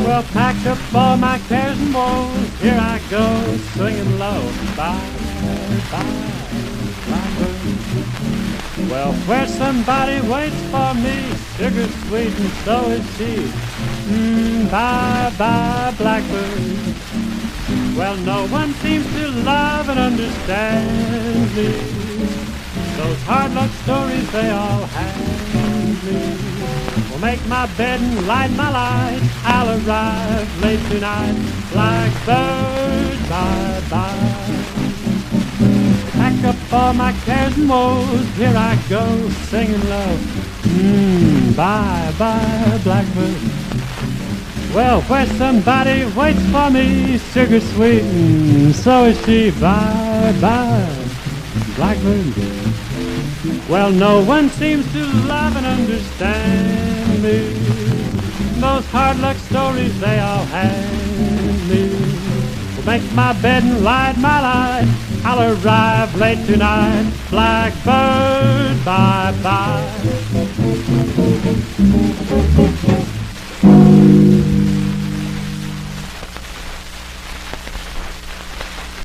Well, packed up all my cares and woes, here I go, swinging low. Bye, bye, blackbird. Well, where somebody waits for me, sugar sweet and so is she. Bye, bye, blackbird. Well, no one seems to love and understand me. Those hard luck stories, they all have me. Well, make my bed and light my light, I'll arrive late tonight. Blackbird, bye, bye. Pack up all my cares and woes, here I go, singing low. Bye, bye, blackbird. Well, where somebody waits for me, sugar sweet, and so is she. Bye, bye, blackbird. Well, no one seems to love and understand me. Those hard luck stories, they all have me. Will make my bed and light my light, I'll arrive late tonight. Blackbird, bye, bye.